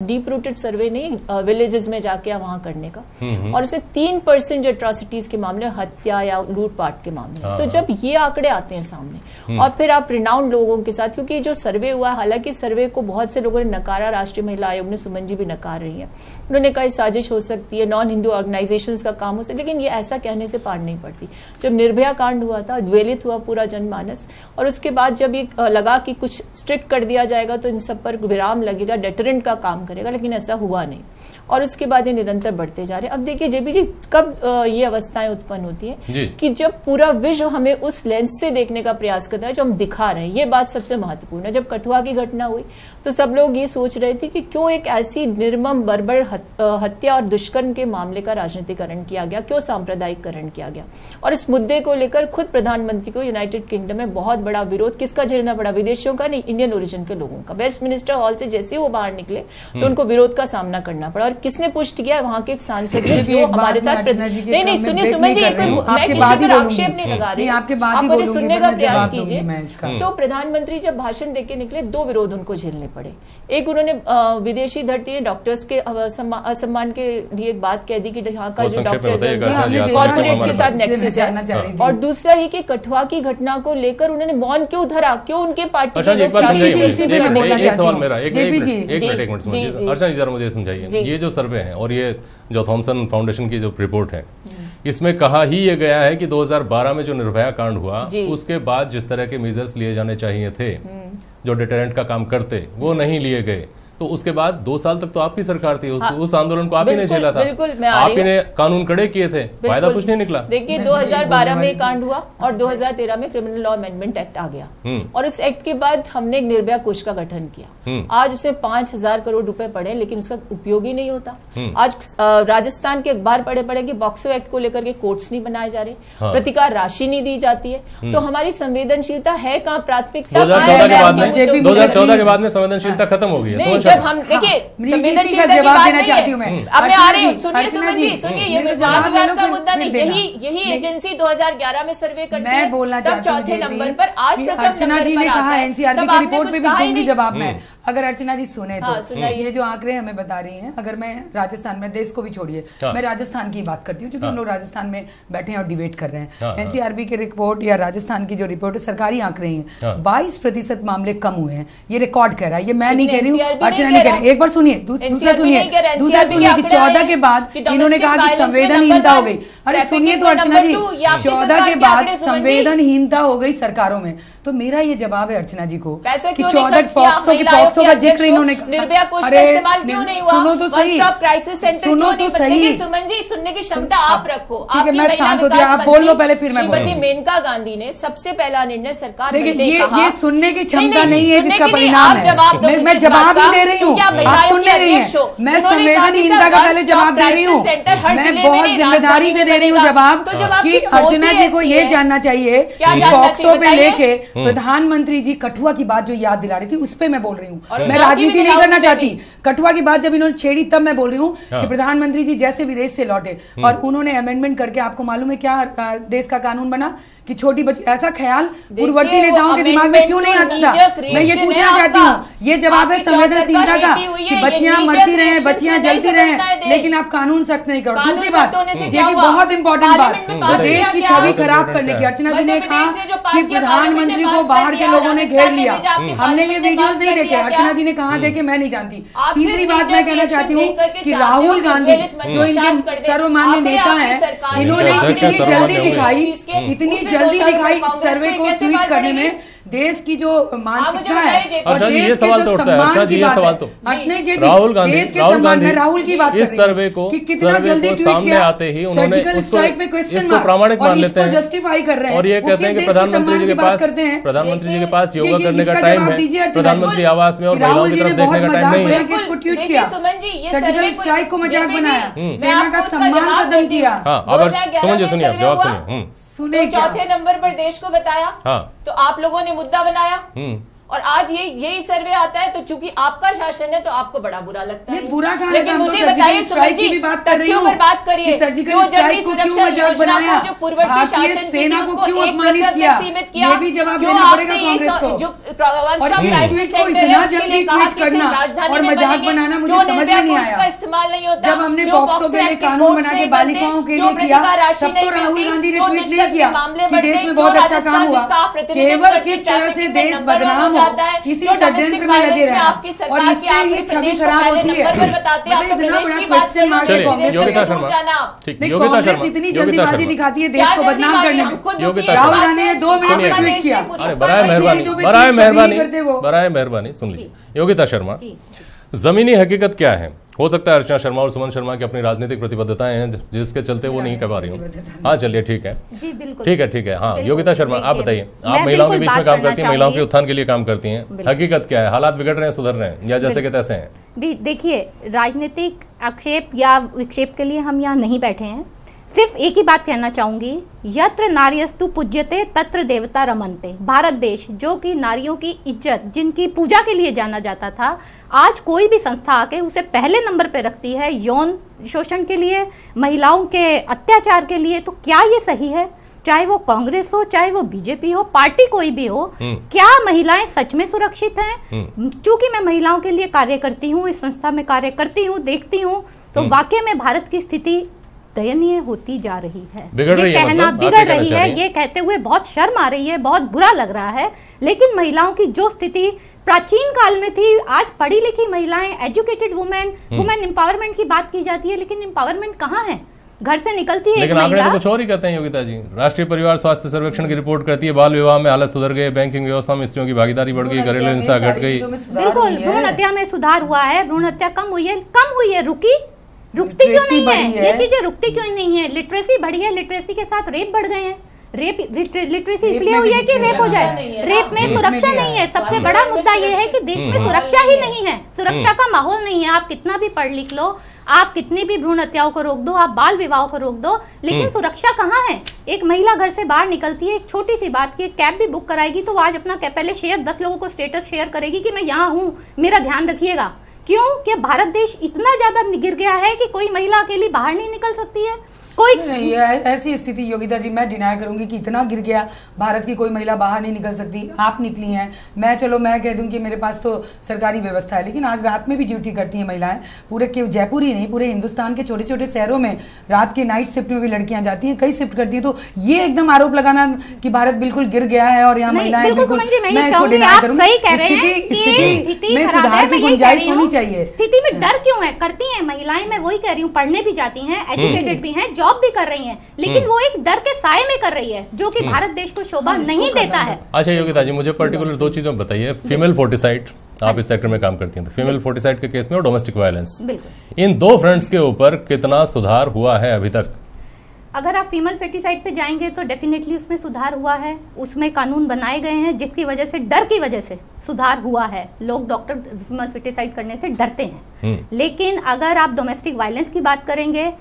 Deep rooted सर्वे नहीं villages में जाके वहां करने का, और इसे 3% जो एट्रोसिटीज के मामले, हत्या या लूटपाट के मामले, तो जब ये आंकड़े आते हैं सामने और फिर आप रिनाउंड लोगों के साथ, क्योंकि जो सर्वे हुआ, हालांकि सर्वे को बहुत से लोगों ने नकारा, राष्ट्रीय महिला आयोग ने, सुमन जी भी नकार रही है, उन्होंने कहा साजिश हो सकती है, नॉन हिंदू ऑर्गेनाइजेशंस का काम हो सकता है, लेकिन ये ऐसा कहने से पार नहीं पड़ती। जब निर्भया कांड हुआ था, द्वेलित हुआ पूरा जनमानस, और उसके बाद जब ये लगा कि कुछ स्ट्रिक्ट कर दिया जाएगा तो इन सब पर विराम लगेगा, डेटरेंट का काम करेगा, लेकिन ऐसा हुआ नहीं, और उसके बाद ये निरंतर बढ़ते जा रहे हैं। अब देखिए जेपी जी, कब ये अवस्थाएं उत्पन्न होती हैं कि जब पूरा विश्व हमें उस लेंस से देखने का प्रयास करता है जो हम दिखा रहे हैं। ये बात सबसे महत्वपूर्ण है। जब कठुआ की घटना हुई तो सब लोग ये सोच रहे थे कि क्यों एक ऐसी निर्मम बर्बर हत्या और दुष्कर्म के मामले का राजनीतिकरण किया गया, क्यों सांप्रदायिकरण किया गया, और इस मुद्दे को लेकर खुद प्रधानमंत्री को यूनाइटेड किंगडम में बहुत बड़ा विरोध किसका झेलना पड़ा, विदेशियों का नहीं, इंडियन ओरिजिन के लोगों का। वेस्टमिनिस्टर हॉल से जैसे ही वो बाहर निकले तो उनको विरोध का सामना करना पड़ा, और किसने पुष्ट किया, वहां के एक सांसद ने जो हमारे साथ नहीं सुनिए सुमन जी, मैं किसी पर आक्षेप नहीं लगा रही, आप मुझे सुनने का प्रयास कीजिए। तो प्रधानमंत्री जब भाषण देके निकले, दो विरोध उनको झेलने पड़े। एक, उन्होंने विदेशी धरती डॉक्टर्स के असम्मान के लिए एक बात कह दी कि यहाँ का जो डॉक्टर्स कॉर्पोरेट्स के साथ नेक्सस है, और दूसरा ये कि कठुआ की घटना को लेकर उन्होंने मौन क्यों धरा, क्यों उनके पार्टी मुझे समझाइए, ये जो सर्वे है और ये जो थॉमसन फाउंडेशन की जो रिपोर्ट है, इसमें कहा ही ये गया है कि 2012 में जो निर्भया कांड हुआ उसके बाद जिस तरह के मेजर्स लिए जाने चाहिए थे जो डिटेरेंट का काम करते, वो नहीं लिए गए। तो उसके बाद 2 साल तक तो आपकी सरकार थी, उस आंदोलन को आप ही ने झेला था, आप ही ने कानून कड़े किए थे, फायदा कुछ नहीं निकला। देखिए 2012 में कांड हुआ और 2013 में क्रिमिनल लॉ अमेंडमेंट एक्ट आ गया, और इस एक्ट के बाद हमने एक निर्भया कोष का गठन किया। आज उसमें 5,000 करोड़ रुपए पड़े, लेकिन उसका उपयोग ही नहीं होता। आज राजस्थान के अखबार पढ़े कि बॉक्सो एक्ट को लेकर के कोर्ट्स नहीं बनाए जा रहे, प्रतिकार राशि नहीं दी जाती है। तो हमारी संवेदनशीलता है कहाँ, प्राथमिकता 2014 के बाद में संवेदनशीलता खत्म हो गई। जब हम देखिए संवेदनशीलता की बात नहीं है, अब मैं आ रही हूँ, सुनिए सुमन जी, सुनिए, ये विवाद का मुद्दा नहीं, यही एजेंसी 2011 में सर्वे करती है, तब चौथे नंबर पर, आज प्रथम नंबर पर आता है। एनसीआरबी की रिपोर्ट पे भी दूंगी जवाब में, अगर अर्चना जी सुने तो। ये जो आंकड़े हमें बता रही हैं, अगर मैं राजस्थान में, देश को भी छोड़िए, मैं राजस्थान की बात करती हूँ क्योंकि हम लोग राजस्थान में बैठे हैं और डिबेट कर रहे हैं। एनसीआरबी की रिपोर्ट या राजस्थान की जो रिपोर्ट है, सरकारी आंकड़े हैं, 22% मामले कम हुए हैं, ये रिकॉर्ड कह रहा है, ये मैं नहीं कह रही हूँ, अर्चना नहीं कह रही। एक बार सुनिए, दूसरा सुनिए कि 14 के बाद इन्होंने कहा कि संवेदनहीनता हो गई। अरे सुनिए तो अर्चना जी, 14 के बाद संवेदनहीनता हो गई सरकारों में। तो मेरा ये जवाब है अर्चना जी को कि 14 पॉक्सो का जिक्र इन्होंने, निर्भया कोष का इस्तेमाल क्यों नहीं हुआ, सुनो तो सही, क्राइसिस सेंटर सुनो तो सही। सुमन जी, सुनने की क्षमता आप रखो, मैं शांत होती, आप बोल लो पहले, फिर मैं बोलूं। श्रीमती मेनका गांधी ने सबसे पहला निर्णय सरकार देखिए, ये सुनने की क्षमता नहीं है जिसका परिणाम है। मैं जवाब ही दे रही हूँ, आप सुन ले रही हैं। मैं संवेदनहीनता का पहले जवाब दे रही हूँ, मैं बहुत जिम्मेदारी से दे रही हूँ जवाब कि अर्चना जी को ये जानना चाहिए कि पॉक्सो पे लेके प्रधानमंत्री जी कठुआ की बात जो याद दिला रही थी, उस पे मैं बोल रही हूँ। मैं राजनीति नहीं करना चाहती, कठुआ की बात जब इन्होंने छेड़ी तब मैं बोल रही हूँ कि प्रधानमंत्री जी जैसे विदेश से लौटे और उन्होंने अमेंडमेंट करके, आपको मालूम है क्या देश का कानून बना कि छोटी बच्ची, ऐसा ख्याल पूर्ववर्ती नेताओं के दिमाग में क्यों नहीं आता था? मैं ये पूछना चाहती हूँ, ये जवाब है संवेदनशीलता का कि बच्चियां मरती रहे, बच्चियां जलती रहे, लेकिन आप कानून सख्त नहीं करो। दूसरी बात, ये भी बहुत इंपॉर्टेंट बात, देश की छवि खराब करने की। अर्चना जी ने कहा कि प्रधानमंत्री को बाहर के लोगों ने घेर लिया, हमने ये वीडियोस नहीं देखे, अर्चना जी ने कहाँ देखे मैं नहीं जानती। तीसरी बात मैं कहना चाहती हूँ कि राहुल गांधी जो इनके सर्वमान्य नेता हैं, इन्होंने इतनी जल्दी दिखाई सर्वे को ट्वीट करने में, देश की जो मानसिकता है और देश के जो सम्मान की बात है, राहुल गांधी राहुल की बात इस सर्वे को कितना जल्दी सामने आते ही उन्होंने इसको प्रामाणिक मान लेते हैं, जस्टिफाई कर रहे हैं, और ये कहते हैं कि प्रधानमंत्री जी के पास योगा करने का टाइम है, प्रधानमंत्री आवास में और महिलाओं की तरफ देखने का टाइम नहीं है। इसको ट्वीट किया, सर्जिकल स्ट्राइक को मजाक बनाया, सेना का सम्मान खत्म किया। सुमन जी सुनिए, जवाब सुनिए। तो चौथे नंबर पर देश को बताया, तो आप लोगों ने मुद्दा बनाया, और आज यही सर्वे आता है, तो चूंकि आपका शासन है तो आपको बड़ा बुरा लगता है। बुरा कहां लेकिन मुझे बताइए सुमन जी, तथ्यों पर बात करिए, क्यों जननी सुरक्षा योजना को जो पूर्ववर्ती शासन की थी उसको 1% तक सीमित किया, क्यों आपने जो वन स्टॉप क्राइसिस सेंटर है उसके लिए कहा कि सिर्फ राजधानी में बनेंगे, क्यों निर्भया कोष का इस्तेमाल नहीं होता, जब हमने पॉक्सो के लिए कानून बना के बालिकाओं के लिए किया, तब तो राहुल गांधी ने ट्वीट नहीं किया कि देश में बहुत अच्छा काम हुआ। केवल किस तरह से देश बदनाम हो, किसी षड्यंत्र में लगे रहे, और इससे ये छवि खराब होती है। कांग्रेस इतनी जल्दीबाजी दिखाती है देश को बदनाम करने में। राहुल गांधी ने 2 मिनट में ट्वीट किया। बराए मेहरबानी सुन लीजिए योगिता शर्मा, जमीनी हकीकत क्या है? हो सकता है अर्चना शर्मा और सुमन शर्मा की अपनी राजनीतिक प्रतिबद्धताएं हैं जिसके चलते वो नहीं कर पा रही हूँ। हाँ चलिए ठीक है जी, बिल्कुल ठीक है। हाँ योगिता शर्मा आप बताइए, आप महिलाओं के बीच में काम करती हैं, महिलाओं के उत्थान के लिए काम करती हैं, हकीकत क्या है? हालात बिगड़ रहे हैं, सुधर रहे हैं, या जैसे के तैसे हैं? देखिए, राजनीतिक आक्षेप या विक्षेप के लिए हम यहाँ नहीं बैठे हैं। सिर्फ एक ही बात कहना चाहूंगी, यत्र नार्यस्तु पूज्यते तत्र देवता रमन्ते। भारत देश जो कि नारियों की इज्जत, जिनकी पूजा के लिए जाना जाता था, आज कोई भी संस्था आके उसे पहले नंबर पे रखती है यौन शोषण के लिए, महिलाओं के अत्याचार के लिए। तो क्या ये सही है? चाहे वो कांग्रेस हो, चाहे वो बीजेपी हो, पार्टी कोई भी हो, क्या महिलाएं सच में सुरक्षित हैं? चूंकि मैं महिलाओं के लिए कार्य करती हूँ, इस संस्था में कार्य करती हूँ, देखती हूँ, तो वाकई में भारत की स्थिति दयनीय होती जा रही है। ये कहना बिगड़ रही है, ये कहते हुए बहुत शर्म आ रही है, बहुत बुरा लग रहा है। लेकिन महिलाओं की जो स्थिति प्राचीन काल में थी, आज पढ़ी लिखी महिलाएं, एजुकेटेड वुमेन एम्पावरमेंट की बात की जाती है, लेकिन एम्पावरमेंट कहाँ है? घर से निकलती है लेकिन आंकड़े तो कुछ और ही कहते हैं योगिता जी। राष्ट्रीय परिवार स्वास्थ्य सर्वेक्षण की रिपोर्ट करती है बाल विवाह में हालत सुधर गए, बैंकिंग व्यवस्था में स्त्रियों की भागीदारी बढ़ गई, घरेलू हिंसा घट गई। बिल्कुल, भ्रूण हत्या में सुधार हुआ है, भ्रूण हत्या कम हुई है, रुकती क्यों नहीं है? ये चीजें रुकती क्यों नहीं है? लिटरेसी बढ़ी है, लिटरेसी के साथ रेप बढ़ गए हैं। लिटरेसी इसलिए हुई है कि रेप हो जाए, रेप में सुरक्षा नहीं है। सबसे बड़ा मुद्दा ये है कि देश में सुरक्षा ही नहीं है, सुरक्षा का माहौल नहीं है। आप कितना भी पढ़ लिख लो, आप कितनी भी भ्रूण हत्याओं को रोक दो, आप बाल विवाह को रोक दो, लेकिन सुरक्षा कहाँ है? एक महिला घर से बाहर निकलती है, एक छोटी सी बात की, एक कैब भी बुक कराएगी तो आज अपना पहले शेयर 10 लोगों को स्टेटस शेयर करेगी कि मैं यहाँ हूँ, मेरा ध्यान रखिएगा। क्यों? कि भारत देश इतना ज्यादा गिर गया है कि कोई महिला अकेली बाहर नहीं निकल सकती है। कोई नहीं, ऐसी स्थिति योगिता जी मैं डिनाई करूंगी कि इतना गिर गया भारत की कोई महिला बाहर नहीं निकल सकती। आप निकली हैं, मैं कह दूं कि मेरे पास तो सरकारी व्यवस्था है, लेकिन आज रात में भी ड्यूटी करती हैं महिलाएं। पूरे जयपुर ही नहीं, पूरे हिंदुस्तान के छोटे छोटे शहरों में रात के नाइट शिफ्ट में भी लड़कियां जाती हैं, कई शिफ्ट करती है। तो ये एकदम आरोप लगाना कि भारत बिल्कुल गिर गया है और यहाँ महिलाएं बिल्कुल, मैं इसको डिनाई करूंगी। स्थिति में सुधार की गुंजाइश होनी चाहिए। स्थिति में डर क्यों है? करती है महिलाएं, मैं वही कह रही हूँ, पढ़ने भी जाती है, एजुकेटेड भी है, जॉब भी कर रही हैं, लेकिन वो एक डर के साए में कर रही है जो कि भारत देश को शोभा नहीं देता है। अच्छा योगिता जी, मुझे पर्टिकुलर 2 चीजों में बताइए। फीमेल फोर्टिसाइड, आप इस सेक्टर में काम करती हैं, तो फीमेल फोर्टिसाइड के केस में और डोमेस्टिक वायलेंस, इन 2 फ्रंट्स के ऊपर कितना सुधार हुआ है अभी तक? अगर आप फीमेल फेटिसाइड पे जाएंगे तो डेफिनेटली उसमें सुधार हुआ है, उसमें कानून बनाए गए हैं जिसकी वजह से, डर की वजह से सुधार हुआ है। लोग डॉक्टर फीमेल फेटिसाइड करने से डरते हैं। लेकिन अगर आप डोमेस्टिक वायलेंस की बात करेंगे